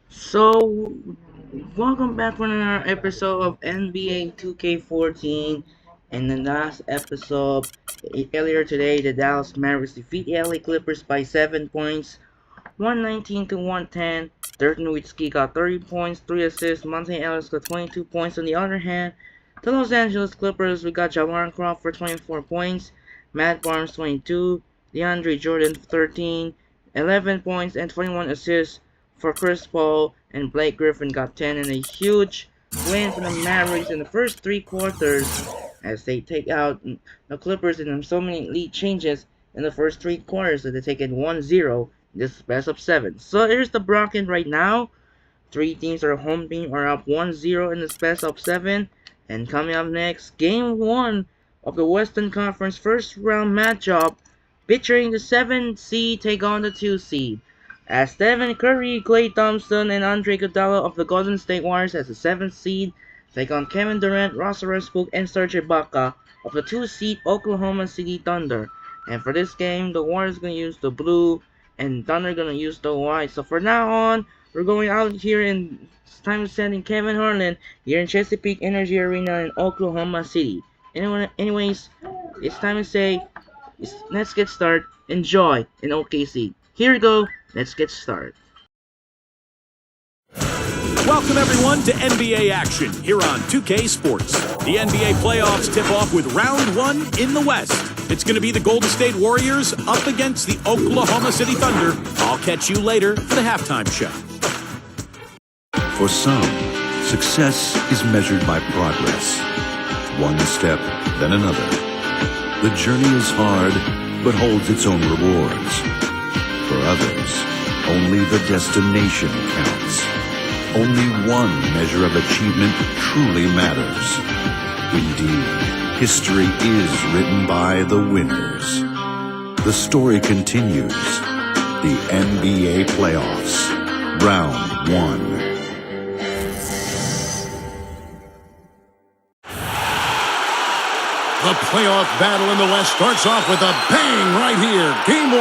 So, welcome back for another episode of NBA 2K14. In the last episode, earlier today, the Dallas Mavericks defeat the LA Clippers by 7 points, 119 to 110. Dirk Nowitzki got 30 points, 3 assists. Monte Ellis got 22 points. On the other hand, the Los Angeles Clippers, we got Jawan Crawford 24 points, Matt Barnes 22, DeAndre Jordan 13, 11 points and 21 assists for Chris Paul, and Blake Griffin got 10 in a huge win for the Mavericks in the first 3 quarters as they take out the Clippers in so many lead changes in the first 3 quarters that they take it 1-0. This is best of 7. So here's the bracket right now. Three teams are home team are up 1-0 in this best of 7. And coming up next, game 1 of the Western Conference first round matchup featuring the 7th seed take on the 2 seed. As Stephen Curry, Klay Thompson, and Andre Iguodala of the Golden State Warriors as the 7th seed take on Kevin Durant, Russell Westbrook, and Serge Ibaka of the 2 seed Oklahoma City Thunder. And for this game, the Warriors gonna use the blue and Thunder gonna use the white. So for now on, we're going out here in time sending Kevin Harlan here in Chesapeake Energy Arena in Oklahoma City. Anyways, it's time to say, let's get started. Enjoy in OKC. Here we go. Let's get started. Welcome, everyone, to NBA action here on 2K Sports. The NBA playoffs tip off with round 1 in the West. It's going to be the Golden State Warriors up against the Oklahoma City Thunder. I'll catch you later for the halftime show. For some, success is measured by progress. One step, then another. The journey is hard, but holds its own rewards. For others, only the destination counts. Only one measure of achievement truly matters. Indeed, history is written by the winners. The story continues. The NBA playoffs, round 1. The playoff battle in the West starts off with a bang right here. Game 1.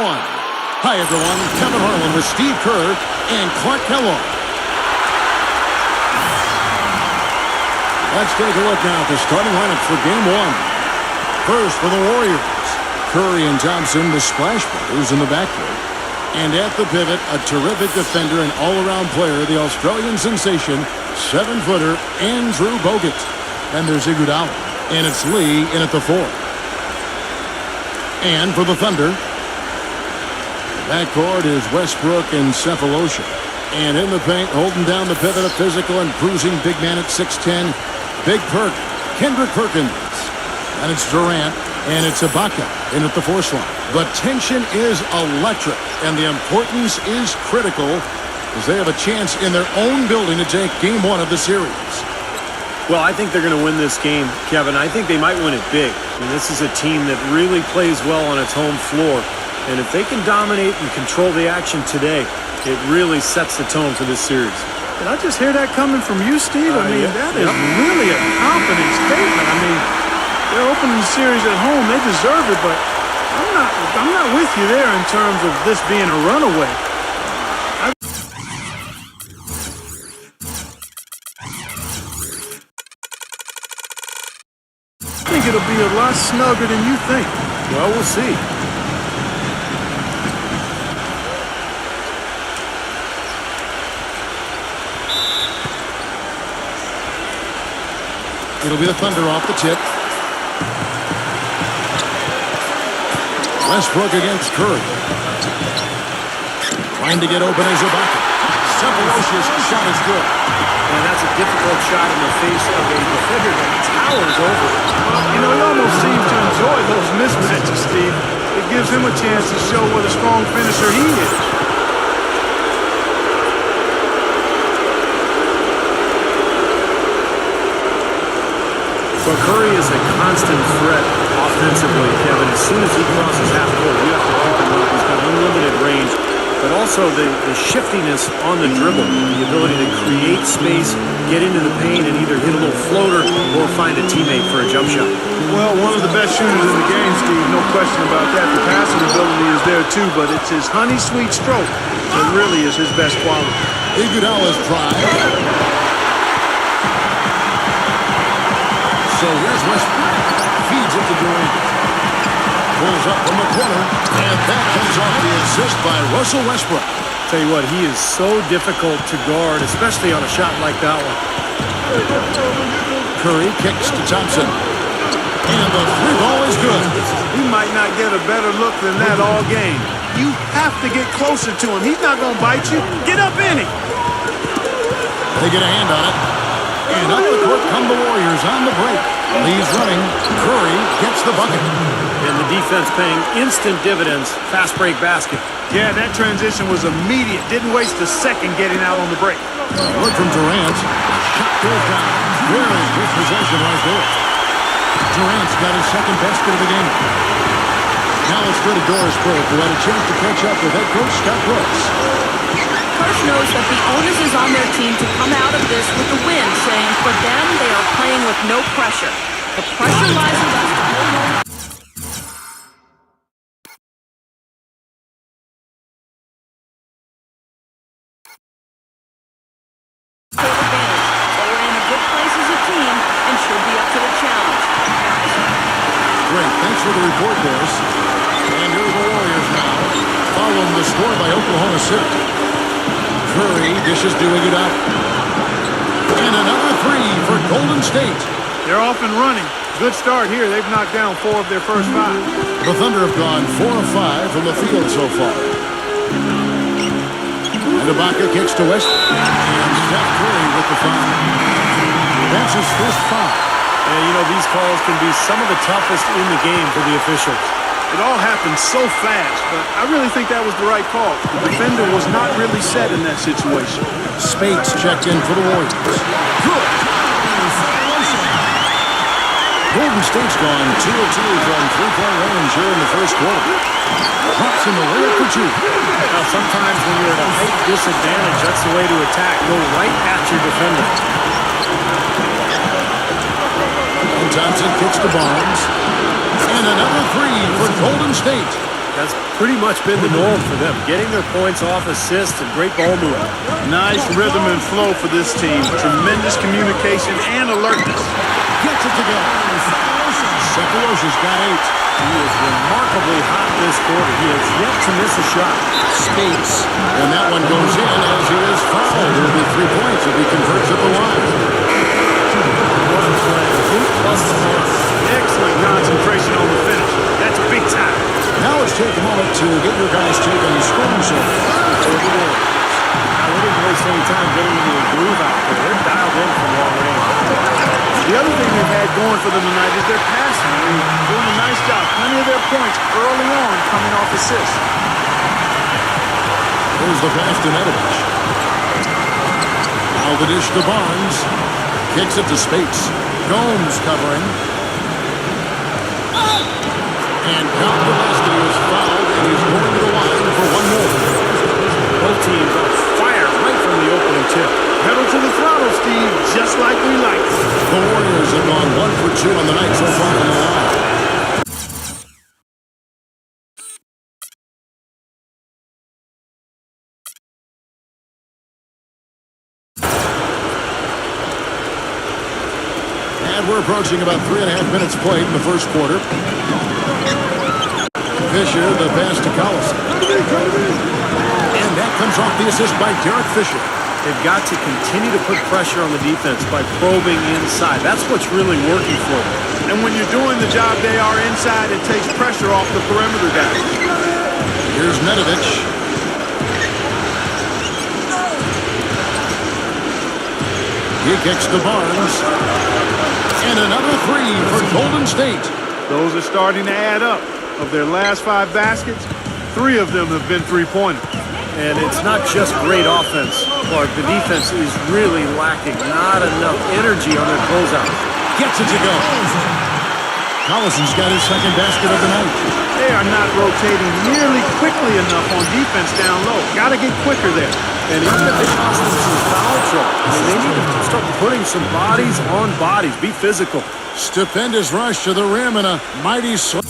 Hi, everyone. Kevin Harlan with Steve Kerr and Clark Kellogg. Let's take a look now at the starting lineup for Game 1. First for the Warriors, Curry and Thompson, the Splash Brothers in the backcourt. And at the pivot, a terrific defender and all-around player, the Australian sensation, 7-footer Andrew Bogut. And there's Iguodala. And it's Lee in at the 4. And for the Thunder, backcourt is Westbrook and Cephalosha. And in the paint, holding down the pivot, a physical and bruising big man at 6'10", Big Perk, Kendrick Perkins. And it's Durant, and it's Ibaka in at the 4 slot. The tension is electric, and the importance is critical as they have a chance in their own building to take Game 1 of the series. Well, I think they're going to win this game, Kevin. I think they might win it big. I mean, this is a team that really plays well on its home floor. And if they can dominate and control the action today, it really sets the tone for this series. Did I just hear that coming from you, Steve? I mean, that is really a confident statement. I mean, they're opening the series at home. They deserve it, but I'm not with you there in terms of this being a runaway. I think it'll be a lot snugger than you think. Well, we'll see. It'll be the Thunder off the tip. Westbrook against Curry. Trying to get open as Ibaka. Cephalosha's shot is good. And that's a difficult shot in the face of a defender that towers over. You know, he almost seems to enjoy those mismatches, Steve. It gives him a chance to show what a strong finisher he is. Well, Curry is a constant threat offensively, Kevin. As soon as he crosses half court, you have to keep him up. He's got unlimited range, but also the shiftiness on the dribble, the ability to create space, get into the paint, and either hit a little floater or find a teammate for a jump shot. Well, one of the best shooters in the game, Steve, no question about that. The passing ability is there too, but it's his honey sweet stroke that really is his best quality. Iguodala's drive. So here's Westbrook. Feeds it to Durant. Pulls up from the corner. And that comes off the assist by Russell Westbrook. Tell you what, he is so difficult to guard, especially on a shot like that one. Curry kicks to Thompson. And the free ball is good. He might not get a better look than that all game. You have to get closer to him. He's not going to bite you. Get up in it. They get a hand on it. And up the court come the Warriors on the break. Lee's running. Curry gets the bucket. And the defense paying instant dividends. Fast break basket. Yeah, that transition was immediate. Didn't waste a second getting out on the break. Look from Durant. Shot goes down. Very good possession right there. Durant's got his second basket of the game. Now let's go to Doris Burke, who had a chance to catch up with head coach Scott Brooks. Coach knows that the onus is on their team to come out of this with a win, saying for them they are playing with no pressure. The pressure lies with us to hold on. Take advantage. They are in a good place as a team and should be up to the challenge. Great. Thanks for the report, Doris. And here are the Warriors now, following the score by Oklahoma City. Curry dishes to Iguodala. And another three for Golden State. They're off and running. Good start here. They've knocked down 4 of their first 5. The Thunder have gone 4 of 5 from the field so far. And Ibaka kicks to West. And Steph Curry with the foul. That's his first foul. And you know, these calls can be some of the toughest in the game for the officials. It all happened so fast, but I really think that was the right call. The defender was not really set in that situation. Spates checked in for the Warriors. Good. Golden State's gone 2 of 2 from three-point range here in the first quarter. Drops in the layup for 2. Now, sometimes when you're at a height disadvantage, that's the way to attack. Go right at your defender. And Thompson kicks to Barnes. And another three for Golden State. That's pretty much been the norm for them. Getting their points off assists and great ball movement. Nice rhythm and flow for this team. Tremendous communication and alertness. Gets it to go. Sefolosha's got 8. He is remarkably hot this quarter. He has yet to miss a shot. Spates. And that one goes in as he is fouled. It'll be 3 points if he converts at the line. Excellent concentration on the finish. That's big time. Now let's take a moment to get your guys' take on the scoring so far. Now, we didn't waste any time getting into a groove out there. They're dialed in from long range. The other thing they've had going for them tonight is their passing. They're doing a nice job. Plenty of their points early on coming off assists. Here's the pass to Nedovic. Now the dish to Barnes. Kicks it to Spates. Gomes covering. And Count Gillespie is fouled, and he's going to the line for one more. Both teams on fire right from the opening tip. Pedal to the throttle, Steve, just like we like it. The Warriors have gone 1 for 2 on the night so far from the line. And we're approaching about 3.5 minutes played in the first quarter. Fisher, the pass to Collison. And that comes off the assist by Derek Fisher. They've got to continue to put pressure on the defense by probing inside. That's what's really working for them. And when you're doing the job they are inside, it takes pressure off the perimeter guys. Here's Nedovic. He kicks to Barnes. And another three for Golden State. Those are starting to add up. Of their last 5 baskets, 3 of them have been three-pointers. And it's not just great offense, Clark. The defense is really lacking. Not enough energy on their closeout. Gets it to go. Collison's got his second basket of the night. They are not rotating nearly quickly enough on defense down low. Got to get quicker there. And even if they cost them some foul trouble, they need to start putting some bodies on bodies. Be physical. Stupendous rush to the rim and a mighty swing.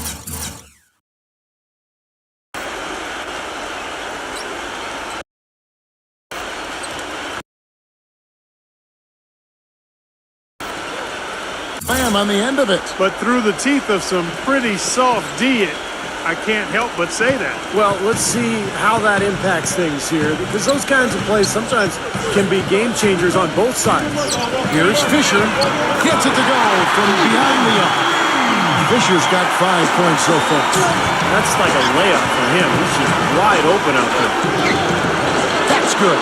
time on the end of it. But through the teeth of some pretty soft D, I can't help but say that. Well, let's see how that impacts things here, because those kinds of plays sometimes can be game changers on both sides. Here's Fisher. Gets it to go from behind the arc. Fisher's got 5 points so far. That's like a layup for him. He's just wide open out there. That's good.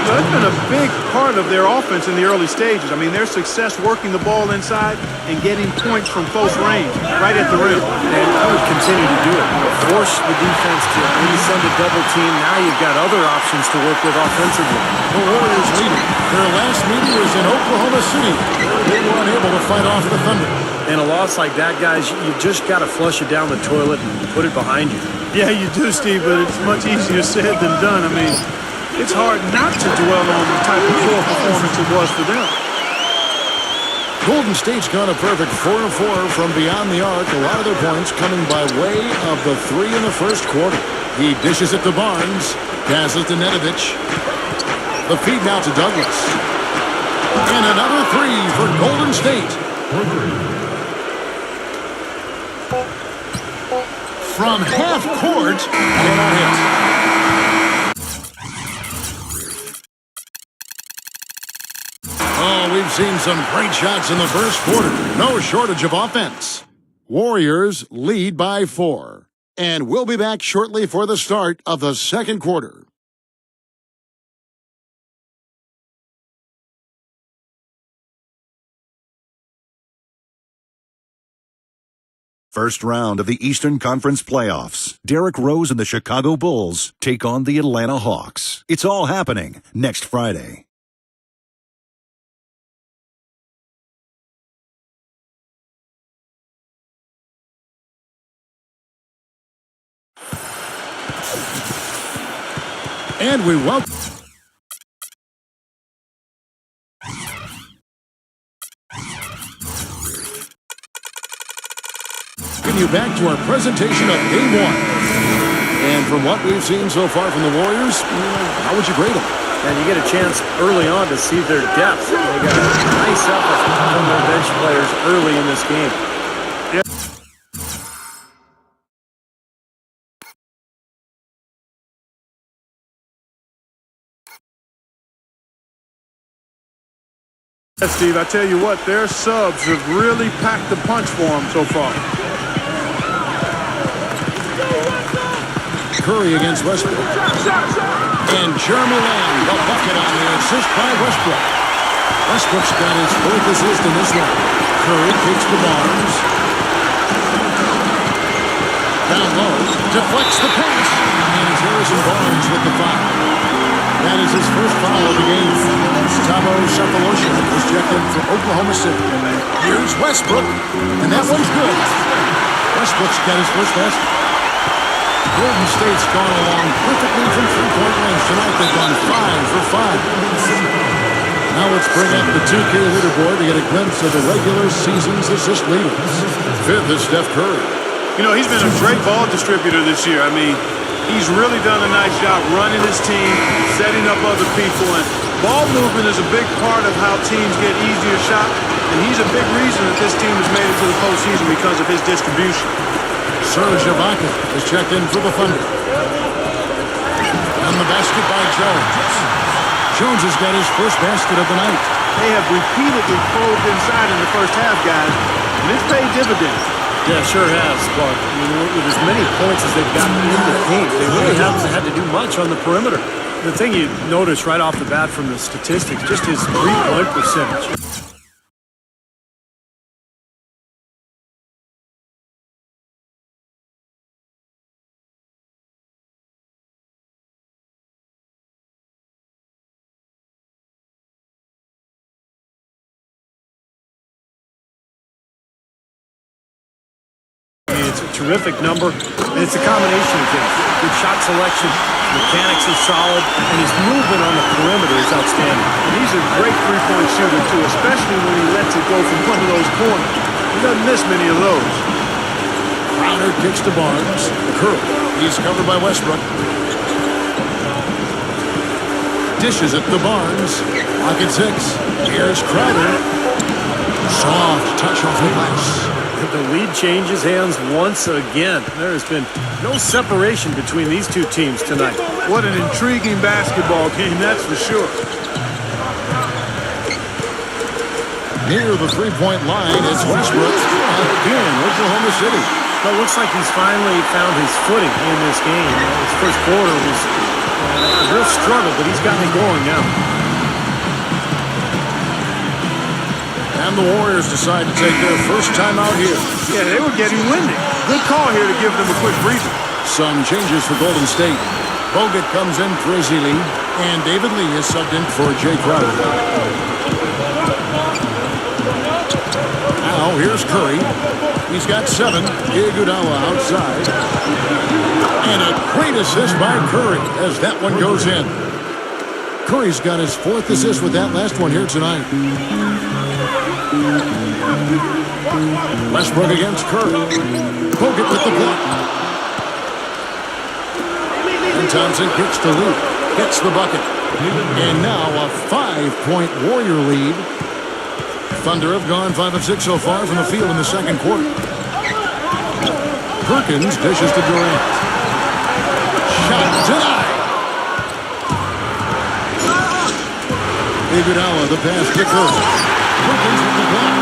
Well, that's been a big part of their offense in the early stages. I mean, their success working the ball inside and getting points from close range, right at the rim. And I would continue to do it. Force the defense to maybe send a double team. Now you've got other options to work with offensively. The Warriors leading. Their last meeting was in Oklahoma City. They were unable to fight off the Thunder. In a loss like that, guys, you've just got to flush it down the toilet and put it behind you. Yeah, you do, Steve, but it's much easier said than done. I mean, it's hard not to dwell on the type of poor performance it was for them. Golden State's gone a perfect 4-4 from beyond the arc. A lot of their points coming by way of the 3 in the first quarter. He dishes it to Barnes. Passes to Nedovic. The feed now to Douglas. And another 3 for Golden State. From half court, cannot hit. Oh, we've seen some great shots in the first quarter. No shortage of offense. Warriors lead by 4. And we'll be back shortly for the start of the second quarter. First round of the Eastern Conference playoffs. Derrick Rose and the Chicago Bulls take on the Atlanta Hawks. It's all happening next Friday. And we welcome... you back to our presentation of Game 1. And from what we've seen so far from the Warriors, how would you grade them? And you get a chance early on to see their depth. They got a nice effort from their bench players early in this game. Steve, I tell you what, their subs have really packed the punch for them so far. Curry against Westbrook. And Jeremy Lamb, the bucket on the assist by Westbrook. Westbrook's got his 4th assist in this one. Curry kicks to Barnes. Down low, deflects the pass. And it's Harrison Barnes with the foul. That is his first foul of the game. Tamo Cephalosha is checked in for Oklahoma City. Here's Westbrook, and that one's good. Westbrook's got his first basket. Golden State's gone along perfectly from three-point range tonight. They've gone 5 for 5. Now let's bring up the 2K leaderboard to get a glimpse of the regular season's assist leaders. 5th is Steph Curry. You know, he's been a great ball distributor this year. I mean, he's really done a nice job running his team, setting up other people, and ball movement is a big part of how teams get easier shots, and he's a big reason that this team has made it to the postseason because of his distribution. Serge Ibaka is checked in for the Thunder. And the basket by Jones. Jones has got his first basket of the night. They have repeatedly probed inside in the first half, guys, and it's paid dividends. Yeah, sure has, Clark. I mean, with as many points as they've gotten in the paint, they really haven't had to do much on the perimeter. The thing you notice right off the bat from the statistics, just his three-point percentage. It's a terrific number, and it's a combination of things. Good shot selection, mechanics are solid, and his movement on the perimeter is outstanding. And he's a great three-point shooter, too, especially when he lets it go from one of those corners. He doesn't miss many of those. Crowder kicks to Barnes. Curry, he's covered by Westbrook. Dishes it to Barnes. Pocket 6. Here's Crowder. Soft touch off the glass. The lead changes hands once again. There has been no separation between these two teams tonight. What an intriguing basketball game, that's for sure. Near the three-point line, it's Westbrook. Again, Oklahoma City. Well, it looks like he's finally found his footing in this game. His first quarter was a real struggle, but he's gotten it going now. And the Warriors decide to take their first time out here. Yeah, they were getting winded. Good call here to give them a quick breather. Some changes for Golden State. Bogut comes in for Izzy Lee, and David Lee is subbed in for Jay Crowder. Now here's Curry. He's got 7. Iguodala outside. And a great assist by Curry as that one goes in. Curry's got his 4th assist with that last one here tonight. Westbrook against Curry. Bogut with the block. And Thompson kicks to Lee. Hits the bucket. And now a 5-point Warrior lead. Thunder have gone 5 of 6 so far from the field in the second quarter. Perkins dishes to Durant. Shot denied. Iguodala, the pass to Curry. Perkins with the block.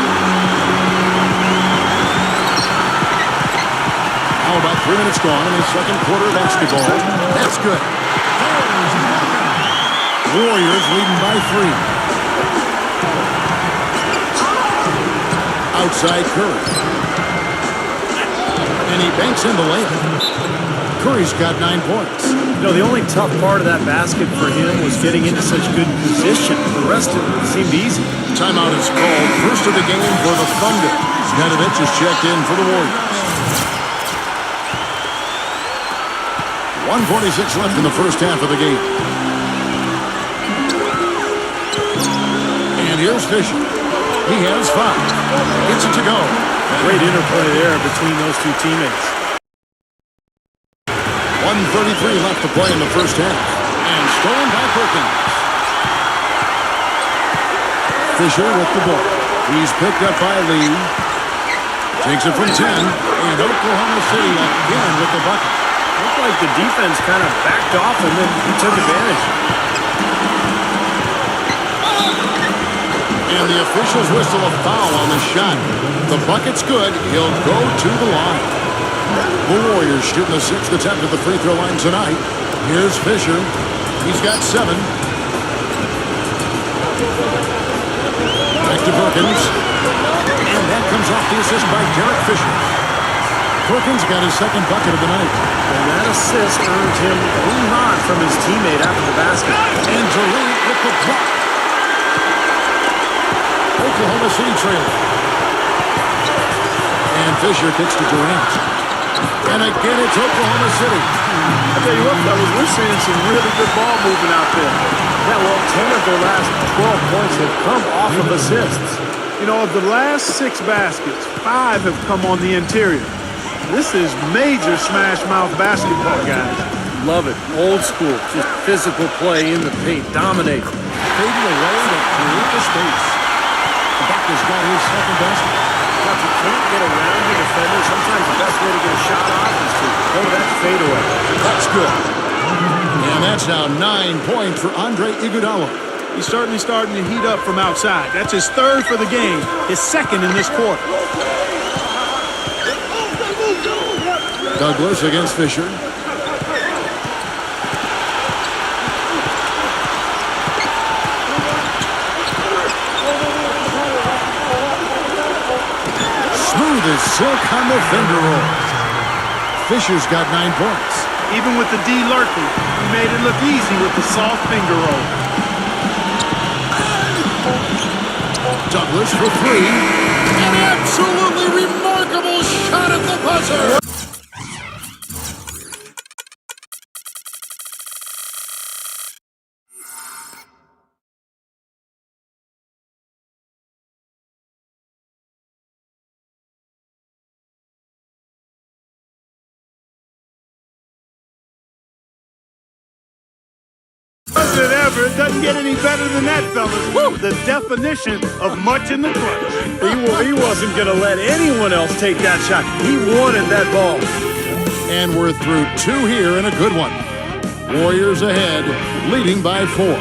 Now about 3 minutes gone in the second quarter of basketball. That's good. Warriors leading by 3. Outside Curry. And he banks in the layup. Curry's got 9 points. You know, the only tough part of that basket for him was getting into such good position. The rest of it seemed easy. Timeout is called. First of the game for the Thunder. Zvedovic is checked in for the Warriors. 1:46 left in the first half of the game. And here's Fisher. He has 5. Gets it to go. Great interplay there between those two teammates. 1:33 left to play in the first half. And stolen by Perkins. Fisher with the ball. He's picked up by Lee. Takes it from 10. And Oklahoma City again with the bucket. Looked like the defense kind of backed off and then he took advantage. And the officials whistle a foul on the shot. The bucket's good. He'll go to the line. The Warriors shooting the 6th attempt at the free throw line tonight. Here's Fisher. He's got 7. Back to Perkins. And that comes off the assist by Derek Fisher. Perkins got his 2nd bucket of the night. And that assist earned him a nod from his teammate after the basket. And Durant with the block. Oklahoma City trailing. And Fisher kicks to Durant. And again, it's Oklahoma City. I tell you what, fellas, we're seeing some really good ball movement out there. Yeah, well, 10 of their last 12 points have come off of assists. You know, of the last 6 baskets, 5 have come on the interior. This is major smash mouth basketball, guys. Love it. Old school. Just physical play in the paint. Dominate. Fading away to create the space. Bucker's got his 2nd basket. Now, if you can't get around the defender, sometimes the best way to get a shot off is to go to that fadeaway. That's good. And that's now 9 points for Andre Iguodala. He's certainly starting to heat up from outside. That's his 3rd for the game, his 2nd in this quarter. Douglas against Fisher. Smooth as silk on the finger roll. Fisher's got 9 points. Even with the D lurking, he made it look easy with the soft finger roll. Douglas for 3. An absolutely remarkable shot at the buzzer. It ever. It doesn't get any better than that, fellas. Woo! The definition of much in the clutch. He wasn't going to let anyone else take that shot. He wanted that ball. And we're through 2 here and a good one. Warriors ahead, leading by 4.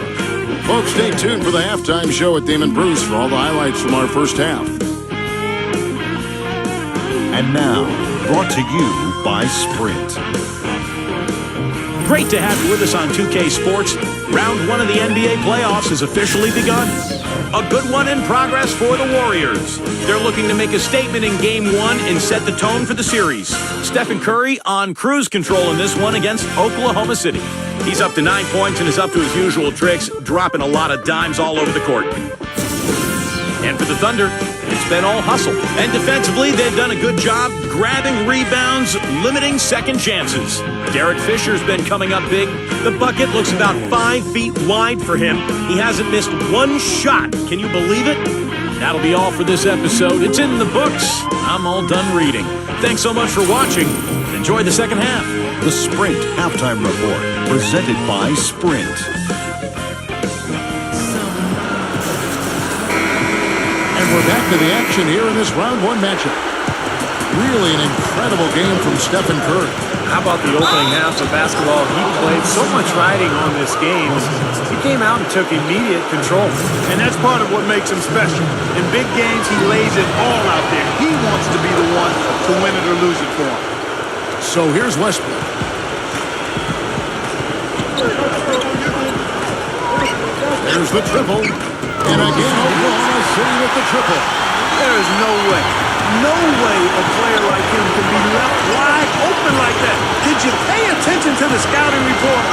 Folks, stay tuned for the halftime show at Damon Bruce for all the highlights from our first half. And now, brought to you by Sprint. Great to have you with us on 2K Sports. Round 1 of the NBA playoffs has officially begun. A good one in progress for the Warriors. They're looking to make a statement in Game 1 and set the tone for the series. Stephen Curry on cruise control in this one against Oklahoma City. He's up to 9 points and is up to his usual tricks, dropping a lot of dimes all over the court. And for the Thunder, it's been all hustle. And defensively, they've done a good job grabbing rebounds, limiting second chances. Derek Fisher's been coming up big. The bucket looks about 5 feet wide for him. He hasn't missed one shot. Can you believe it? That'll be all for this episode. It's in the books. I'm all done reading. Thanks so much for watching. Enjoy the second half. The Sprint Halftime Report, presented by Sprint. We're back to the action here in this round 1 matchup. Really an incredible game from Stephen Curry. How about the opening half of basketball he played? So much riding on this game. He came out and took immediate control. And that's part of what makes him special. In big games, he lays it all out there. He wants to be the one to win it or lose it for him. So here's Westbrook. There's the triple. And again, Oklahoma City with the triple. There is no way a player like him can be left wide open like that. Did you pay attention to the scouting report?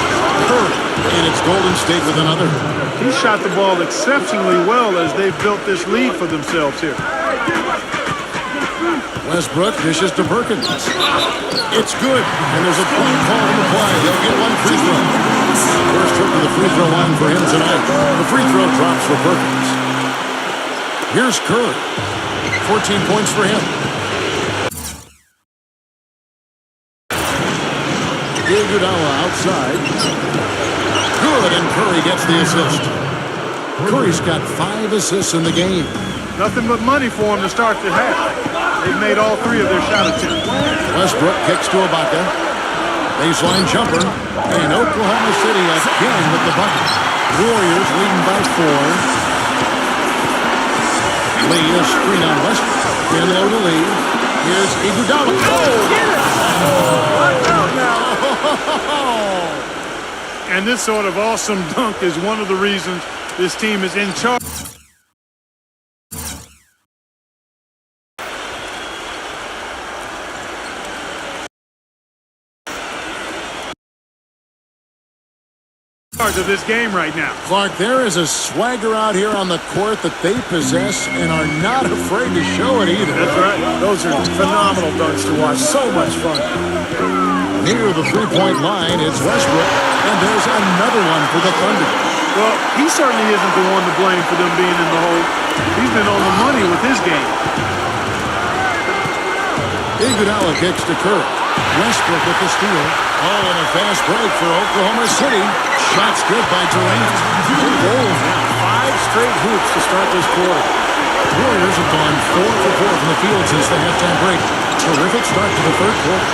Curry, and it's Golden State with another. He shot the ball exceptionally well as they've built this lead for themselves here. Westbrook dishes to Perkins. It's good, and there's a point call in the play. He'll get 1 free throw. First trip to the free throw line for him tonight. The free throw drops for Perkins. Here's Curry. 14 points for him. Iguodala outside. Good, and Curry gets the assist. Curry's got 5 assists in the game. Nothing but money for him to start the half. They've made all 3 of their shot attempts. Westbrook kicks to Ibaka. Baseline jumper. And Oklahoma City again with the bucket. Warriors leading by 4. Lee, a screen on Westbrook. In low to Lee. Here's Iguodala. Watch out now. And this sort of awesome dunk is one of the reasons this team is in charge. Of this game right now. Clark, there is a swagger out here on the court that they possess and are not afraid to show it either. That's right. Those are phenomenal dunks to watch. So much fun. Near the three-point line, it's Westbrook, and there's another one for the Thunder. Well, he certainly isn't the one to blame for them being in the hole. He's been on the money with his game. Iguodala kicks to Curry. Westbrook with the steal. Oh, and a fast break for Oklahoma City. Shots good by Durant. Good goals now. 5 straight hoops to start this quarter. Warriors have gone 4 for 4 from the field since the halftime break. Terrific start to the third quarter.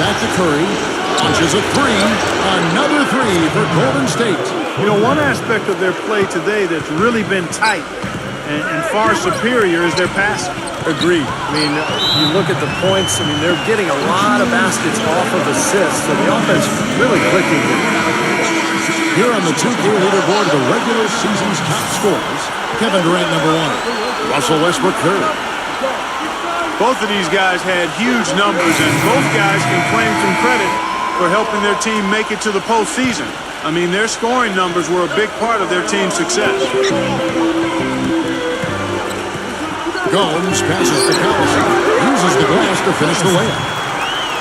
Back to Curry. Launches a 3. Another 3 for Golden State. You know, one aspect of their play today that's really been tight and far superior is their passing. Agreed. I mean, you look at the points, I mean, they're getting a lot of baskets off of assists, so the offense really clicking. Here on the 2K leaderboard, the regular season's top scorers, Kevin Durant, number 1. Russell Westbrook, 3rd. Both of these guys had huge numbers, and both guys can claim some credit for helping their team make it to the postseason. I mean, their scoring numbers were a big part of their team's success. Gomes passes to Collison. Uses the glass to finish the layup.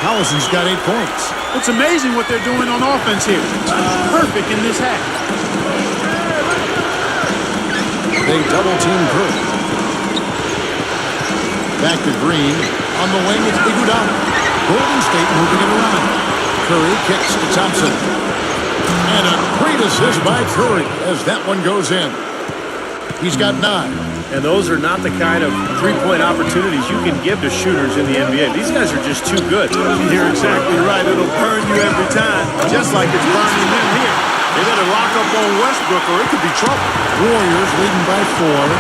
Collison's got 8 points. It's amazing what they're doing on offense here. Perfect in this half. They double-team Curry. Back to Green. On the wing, it's Iguodala. Golden State moving it around. Curry kicks to Thompson. And a great assist by Curry as that one goes in. He's got 9. And those are not the kind of three-point opportunities you can give to shooters in the NBA. These guys are just too good. You're exactly right. It'll burn you every time, just like it's burning them here. They better lock up on Westbrook or it could be trouble. Warriors leading by 4.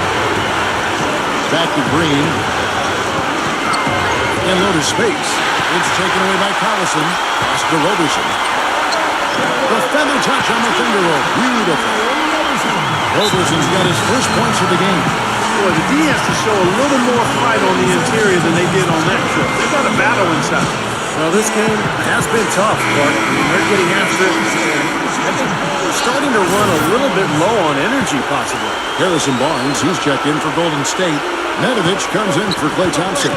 Back to Green. And loaded space. It's taken away by Collison. Pass to Roberson. The feather touch on the finger roll. Beautiful. Roberson's got his first points of the game. Boy, the D has to show a little more fight on the interior than they did on that trip. They got a battle inside. Well, this game has been tough, Clark. I mean, they're getting after it. I think they're starting to run a little bit low on energy, possibly. Harrison Barnes, he's checked in for Golden State. Nedovic comes in for Klay Thompson.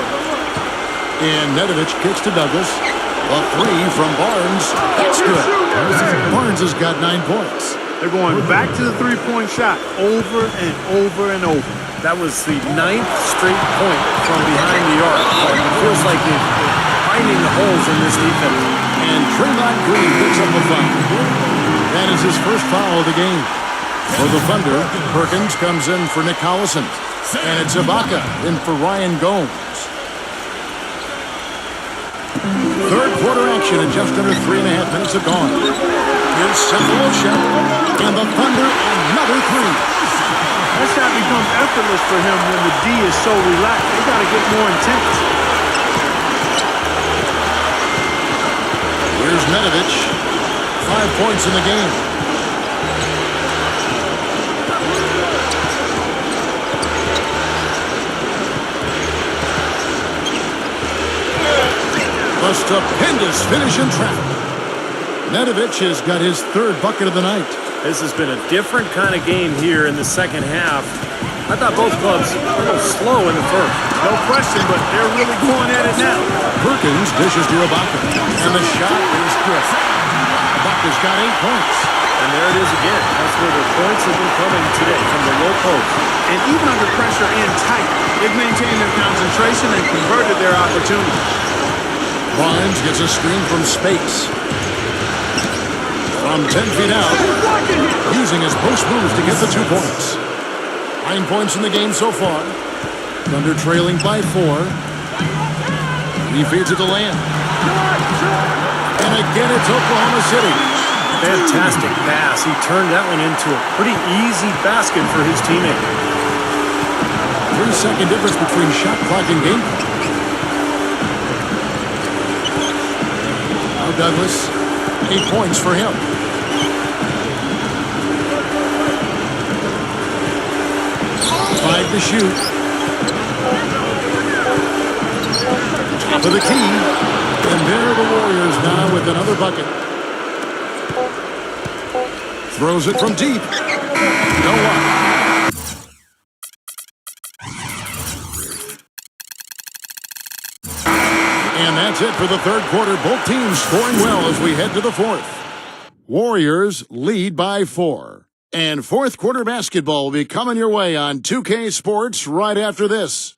And Nedovic kicks to Douglas. A 3 from Barnes. That's good. Barnes has got 9 points. They're going back to the three-point shot over and over and over. That was the 9th straight point from behind the arc. It feels like they're finding the holes in this defense. And Draymond Green picks up a foul. That is his first foul of the game. For the Thunder, Perkins comes in for Nick Collison. And it's Ibaka in for Ryan Gomes. Third quarter action in just under 3.5 minutes have gone. Here's Cephalosha. And the Thunder another 3. That shot becomes effortless for him when the D is so relaxed. They got to get more intense. Here's Nedovic. 5 points in the game. A stupendous finish in traffic. Nedovic has got his 3rd bucket of the night. This has been a different kind of game here in the second half. I thought both clubs were a little slow in the first. No question, but they're really going at it now. Perkins dishes to Ibaka. And the shot is good. Ibaka's got 8 points. And there it is again. That's where the points have been coming today, from the low post. And even under pressure and tight, they've maintained their concentration and converted their opportunity. Barnes gets a screen from space. From 10 feet out, using his post moves to get the 2 points. 9 points in the game so far. Thunder trailing by 4. He feeds it to Lamb. And again, it's Oklahoma City. Fantastic pass. He turned that one into a pretty easy basket for his teammate. 3-second difference between shot clock and game clock. Now Douglas, 8 points for him. 5 to shoot. Top of the key. And there are the Warriors now with another bucket. Throws it from deep. No one. And that's it for the third quarter. Both teams scoring well as we head to the fourth. Warriors lead by 4. And fourth quarter basketball will be coming your way on 2K Sports right after this.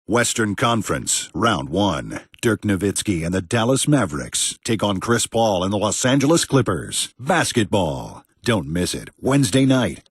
Western Conference, Round 1. Dirk Nowitzki and the Dallas Mavericks take on Chris Paul and the Los Angeles Clippers. Basketball. Don't miss it. Wednesday night.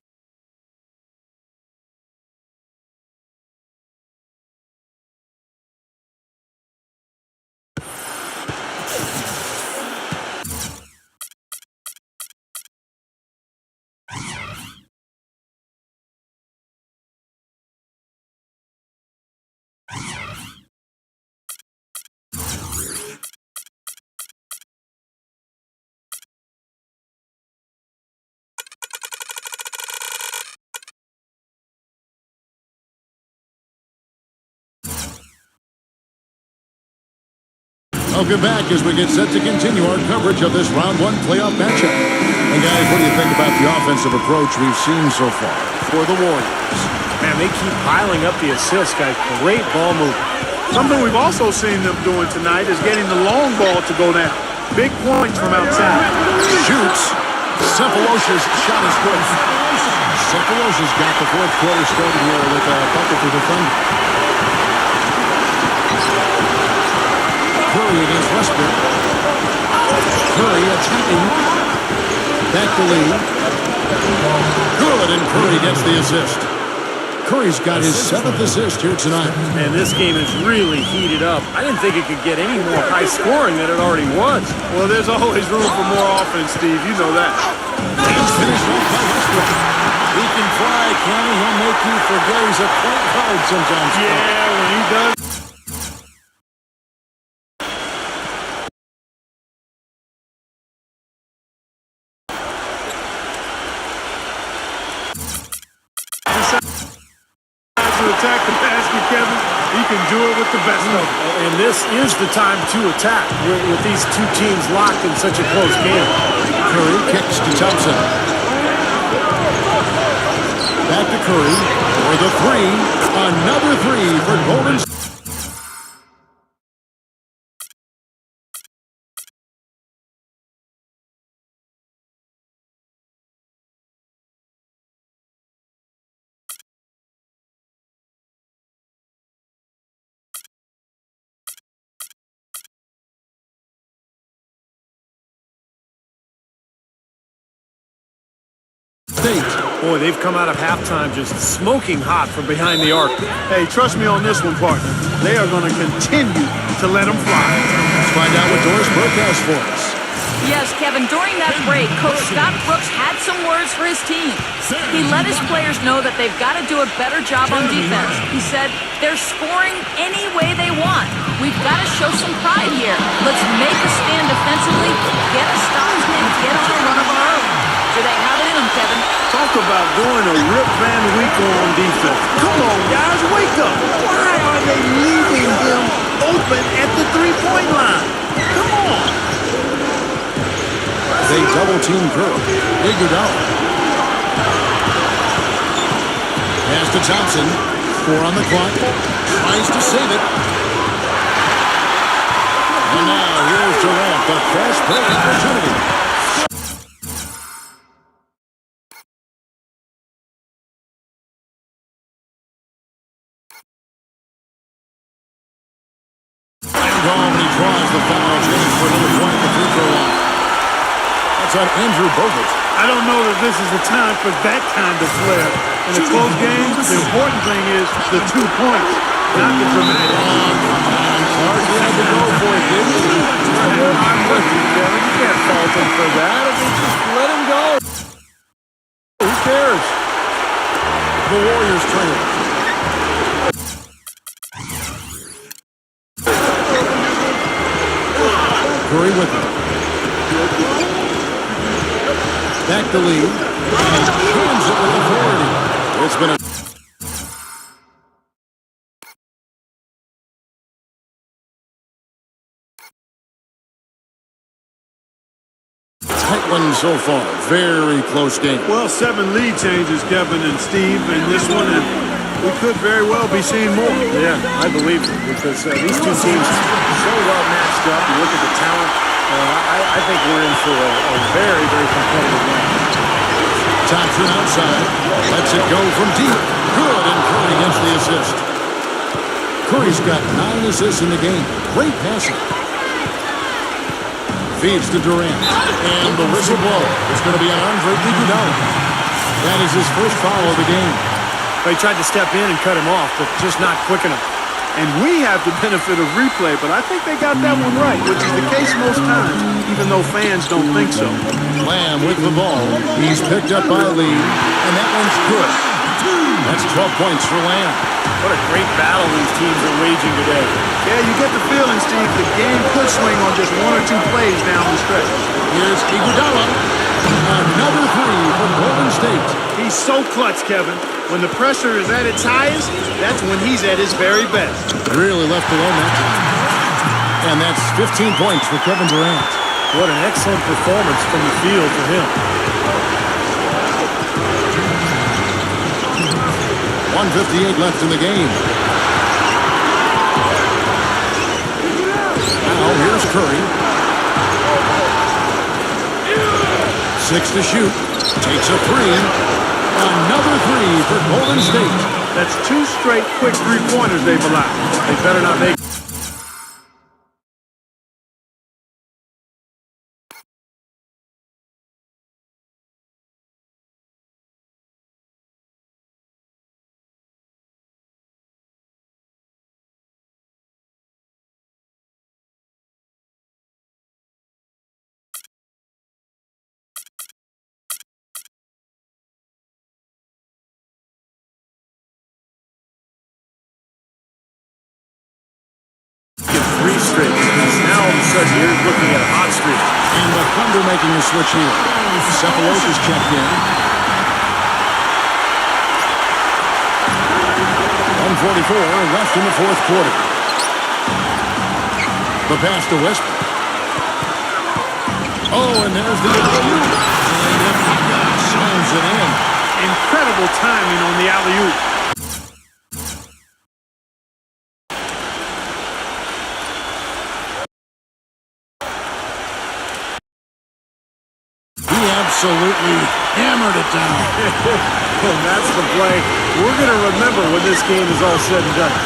Welcome back as we get set to continue our coverage of this Round 1 playoff matchup. And guys, what do you think about the offensive approach we've seen so far for the Warriors? Man, they keep piling up the assists, guys. Great ball movement. Something we've also seen them doing tonight is getting the long ball to go down. Big points from outside. Shoots. Cephalosha's shot is good. Cephalosha's got the fourth quarter started here with a bucket for the Thunder. Curry against Westbrook. Curry attacking. Back to Lee. Good, and Curry gets the assist. Curry's got his 7th assist here tonight. And this game is really heated up. I didn't think it could get any more high scoring than it already was. Well, there's always room for more offense, Steve. You know that. And finished off by Westbrook. He can fly, can he? He'll make you forget he's a point guard sometimes. Yeah, when he does. To attack the basket, Kevin, he can do it with the best of them. And this is the time to attack with these two teams locked in such a close game. Curry kicks to Thompson. Back to Curry for the three. Another three for Golden State. Boy, they've come out of halftime just smoking hot from behind the arc. Hey, trust me on this one, partner. They are going to continue to let them fly. Let's find out what Doris Burke has for us. Yes, Kevin, during that break, Coach Scott Brooks had some words for his team. He let his players know that they've got to do a better job on defense. He said, they're scoring any way they want. We've got to show some pride here. Let's make a stand defensively, get a stop, and get on a run of our own. Do they have it in them, Kevin? Talk about doing a Rip Van Winkle on defense. Come on, guys, wake up. Why are they leaving him open at the three-point line? Come on. They double-team Curry. Iguodala. Pass to Thompson. 4 on the clock. Tries to save it. And now here's Durant, the fast break opportunity. And he draws the foul. James for another point at the free throw line. That's on Andrew Bogut. I don't know that this is the time for that kind of flair. In a close game, the important thing is the 2 points, not the dramatic. Clark, you had to go for it, didn't you? I'm with you, Kevin. You can't fault him for that. I mean, just let him go. Who cares? The Warriors trail. Curry with it. Back to Lee. And turns it with authority. It's been a tight one so far. Very close game. Well, 7 lead changes, Kevin and Steve, in this one, and we could very well be seeing more. Yeah, I believe it, because these two teams so well matched up. You look at the talent. I think we're in for a very, very competitive game. Thompson outside. Lets it go from deep. Good, and Curry gets the assist. Curry's got 9 assists in the game. Great passing. Feeds to Durant. And the whistle blow is going to be on Andre Iguodala. That is his first foul of the game. They tried to step in and cut him off, but just not quick enough. And we have the benefit of replay, but I think they got that one right, which is the case most times, even though fans don't think so. Lamb with the ball. He's picked up by Lee, and that one's good. That's 12 points for Lamb. What a great battle these teams are waging today. Yeah, you get the feeling, Steve, the game could swing on just 1 or 2 plays down the stretch. Here's Iguodala. Another three from Golden State. He's so clutch, Kevin. When the pressure is at its highest, that's when he's at his very best. Really left alone that time. And that's 15 points for Kevin Durant. What an excellent performance from the field for him. 1:58 left in the game. Now here's Curry. 6 to shoot. Takes a three. Another three for Golden State. That's 2 straight quick three-pointers they've allowed. They better not make sudden you're looking at a hot streak. And the Thunder making a switch here. Cephalosha's checked in. 1:44 left in the fourth quarter. The pass to Westbrook. Oh, and there's the alley-oop. And Ibaka slams it in. Incredible timing on the alley-oop. He absolutely hammered it down. And that's the play we're going to remember when this game is all said and done.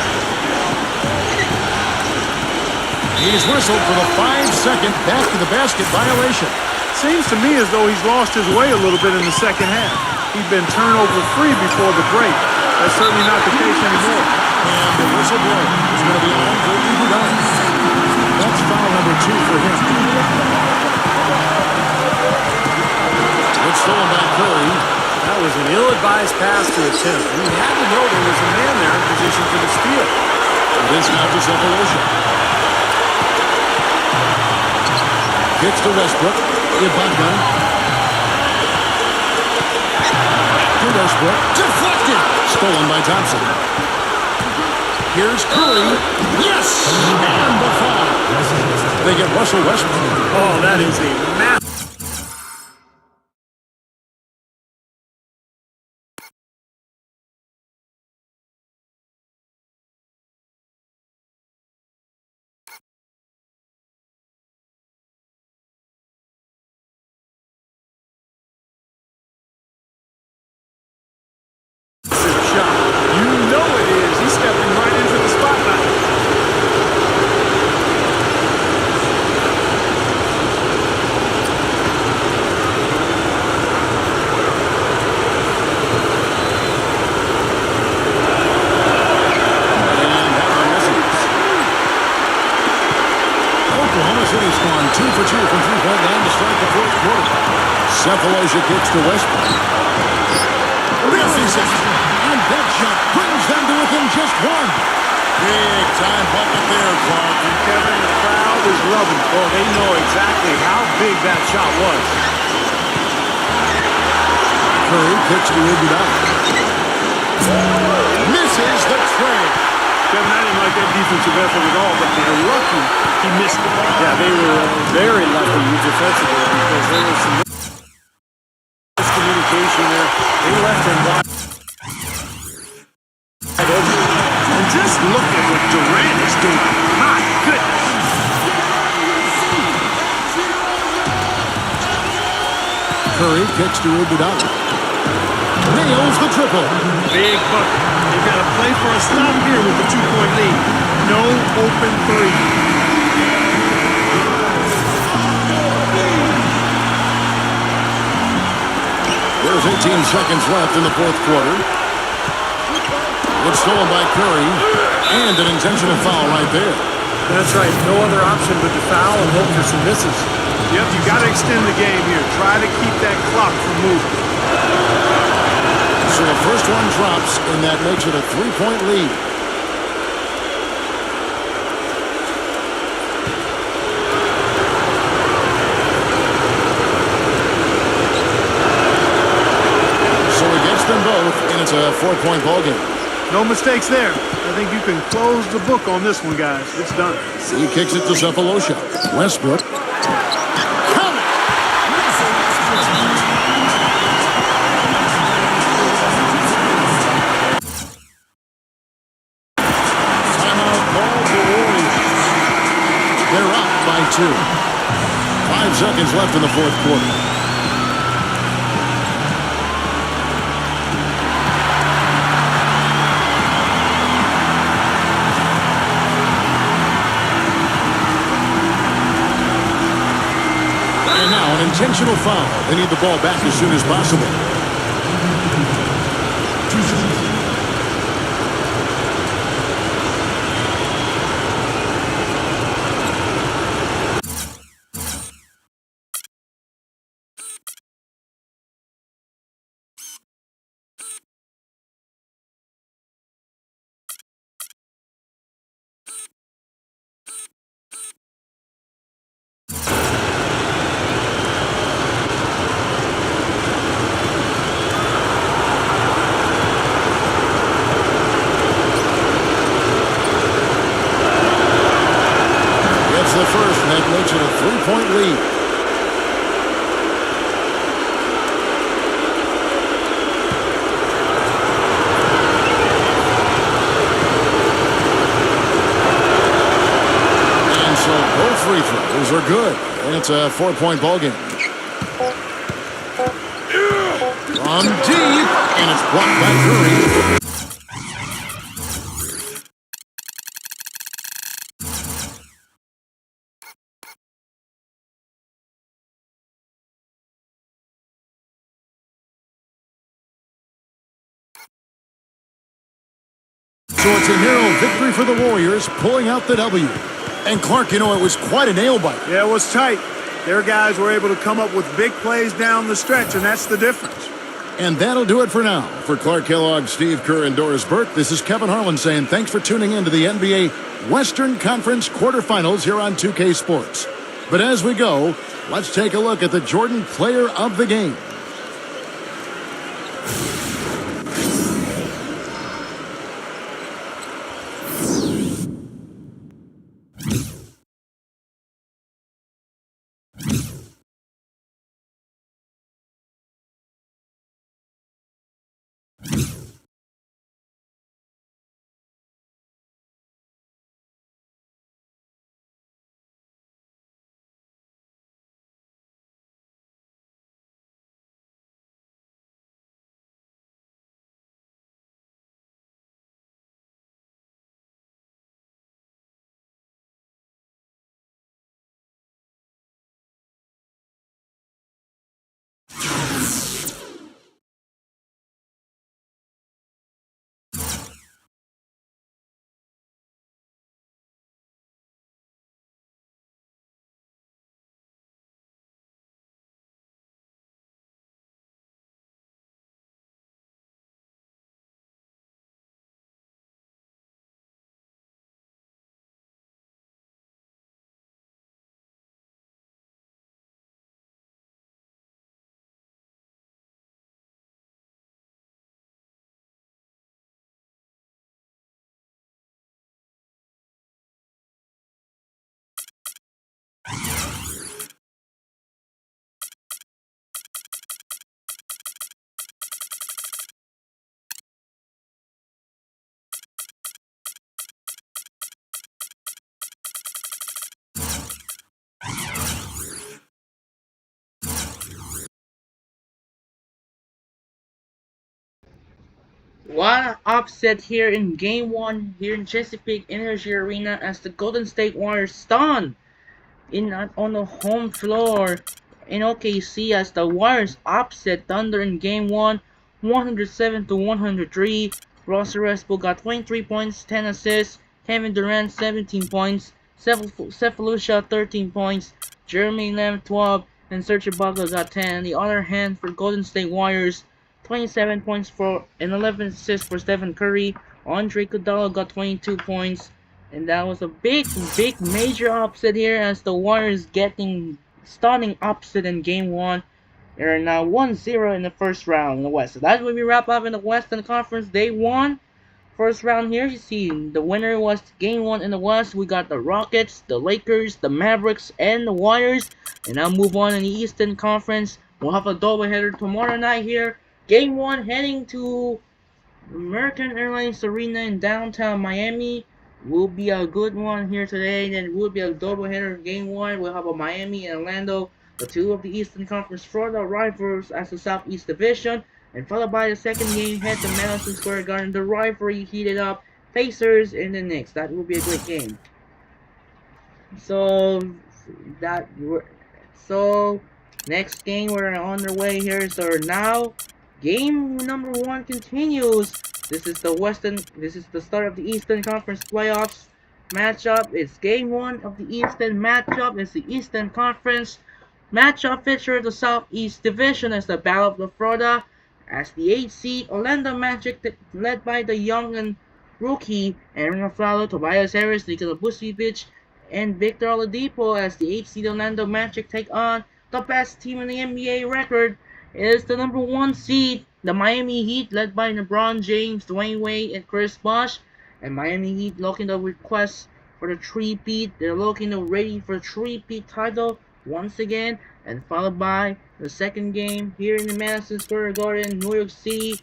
He's whistled for the 5-second back-to-the-basket violation. Seems to me as though he's lost his way a little bit in the second half. He's been turnover-free before the break. That's certainly not the case anymore. And the whistle blow is going to be on for Iguodala. That's foul number 2 for him. It's stolen by Curry. That was an ill-advised pass to attempt. He had to know there was a man there in position for the steal. It is now to Cephalosha. Gets to Westbrook. Ibaka. To Westbrook. Deflected. Stolen by Thompson. Here's Curry. Yes! And the foul. They get Russell Westbrook. Oh, that is a massive. Shot. You know it is. He's stepping right into the spotlight. Oklahoma City's gone 2 for 2 from three-point line to start the fourth quarter. Cephalosha kicks to Westbrook. And that shot brings them to within just one. Big time bucket there, Clark. And Kevin, the crowd is loving it. Oh, they know exactly how big that shot was. Curry kicks to Iguodala. Misses the tray. Kevin, I didn't like that defensive effort at all, but they're lucky he missed it. Yeah, they were very lucky defensively because there was some miscommunication there. They left him wide open. And just look at what Durant is doing. My goodness. Curry kicks to Iguodala. Nails the triple. Big bucket. They've got to play for a stop here with the 2-point lead. No open three. There's 18 seconds left in the fourth quarter. It's stolen by Curry. And an intentional foul right there. That's right. No other option but to foul and hope for some misses. Yep, you got to extend the game here. Try to keep that clock from moving. So the first one drops, and that makes it a 3-point lead. So he gets them both, and it's a 4-point ball game. No mistakes there. I think you can close the book on this one, guys. It's done. He kicks it to Cephalosha. Westbrook. They're up by 2. 5 seconds left in the fourth quarter. And now an intentional foul. They need the ball back as soon as possible. 7-point lead. Both free throws are good, and it's a 4-point ball game. From deep, and it's blocked by Curry. So it's a narrow victory for the Warriors, pulling out the W. And Clark, you know, it was quite a nail biter. Yeah, it was tight. Their guys were able to come up with big plays down the stretch, and that's the difference. And that'll do it for now. For Clark Kellogg, Steve Kerr, and Doris Burke, this is Kevin Harlan saying thanks for tuning in to the NBA Western Conference quarterfinals here on 2K Sports. But as we go, let's take a look at the Jordan Player of the Game. What an upset here in Game 1 here in Chesapeake Energy Arena as the Golden State Warriors stunned on the home floor in OKC as the Warriors upset Thunder in Game 1, 107-103. Russell Westbrook got 23 points, 10 assists. Kevin Durant 17 points. Cephalusha 13 points. Jeremy Lamb 12, and Serge Ibaka got 10. On the other hand, for Golden State Warriors, 27 points for and 11 assists for Stephen Curry. Andre Iguodala got 22 points. And that was a big major upset here as the Warriors getting stunning upset in Game 1. They are now 1-0 in the first round in the West. So that's where we wrap up in the Western Conference Day 1. First round here, you see the winner was Game 1 in the West. We got the Rockets, the Lakers, the Mavericks, and the Warriors. And now move on in the Eastern Conference. We'll have a doubleheader tomorrow night here. Game 1 heading to American Airlines Arena in downtown Miami. Will be a good one here today. Then it will be a doubleheader Game 1. We'll have a Miami and Orlando, the two of the Eastern Conference Florida rivals as the Southeast Division. And followed by the second game, head to Madison Square Garden. The rivalry heated up. Pacers and the Knicks. That will be a great game. So next game we're on our way here. So now game number 1 continues. This is the start of the Eastern Conference playoffs matchup. It's game 1 of the Eastern matchup. It's the Eastern Conference matchup feature the Southeast Division as the Battle of the Florida. As the 8th seed, Orlando Magic, led by the young and rookie Aaron Aflalo, Tobias Harris, Nikola Vucevic, and Victor Oladipo. As the 8th seed Orlando Magic take on the best team in the NBA record, is the number 1 seed, the Miami Heat, led by LeBron James, Dwayne Wade, and Chris Bosh. And Miami Heat looking to request for the 3-peat. They're looking to ready for the 3-peat title once again, and followed by the second game here in the Madison Square Garden, New York City.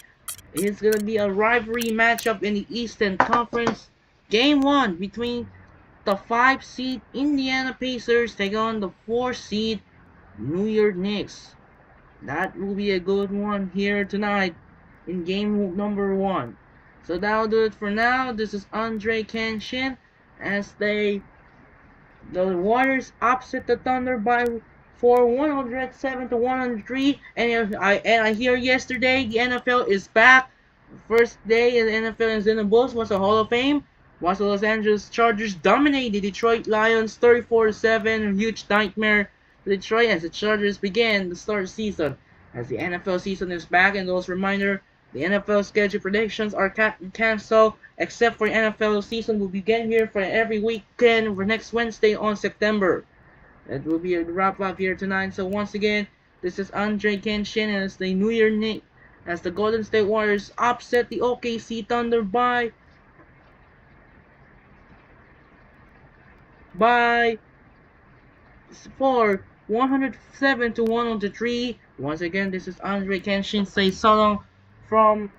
It's gonna be a rivalry matchup in the Eastern Conference. Game 1 between the 5 seed Indiana Pacers take on the 4 seed New York Knicks. That will be a good one here tonight in game number 1. So that'll do it for now. This is Andre Kenshin as the Warriors upset the Thunder by for 107 to 103. And I hear yesterday the NFL is back. First day the NFL is in the books was a Hall of Fame. Was the Los Angeles Chargers dominate the Detroit Lions 34-7, huge nightmare to Detroit as the Chargers began the start season. As the NFL season is back, and those reminder, the NFL schedule predictions are canceled, except for the NFL season will begin here for every weekend for next Wednesday on September. That will be a wrap up here tonight. So once again, this is Andre Kenshin as the New Year Nick, as the Golden State Warriors upset the OKC Thunder by 107 to 103. Once again, this is Andre Kenshin. Say so long from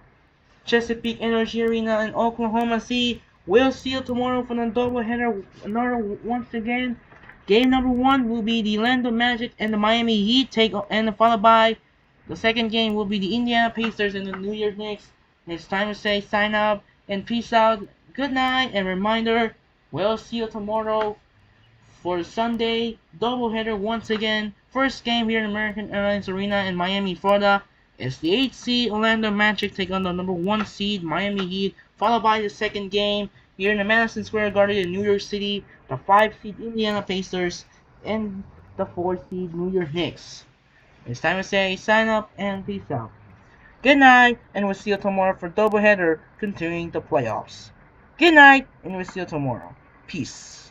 Chesapeake Energy Arena in Oklahoma City. We'll see you tomorrow for the doubleheader. Once again, game number 1 will be the Orlando Magic and the Miami Heat and followed by the second game will be the Indiana Pacers and the New York Knicks. It's time to say sign up and peace out. Good night and reminder, we'll see you tomorrow for Sunday doubleheader once again. First game here in American Airlines Arena in Miami, Florida. It's the 8th seed Orlando Magic take on the number 1 seed Miami Heat, followed by the second game here in the Madison Square Garden in New York City, the 5 seed Indiana Pacers and the 4 seed New York Knicks. It's time to say sign up and peace out. Good night, and we'll see you tomorrow for doubleheader continuing the playoffs. Good night, and we'll see you tomorrow. Peace.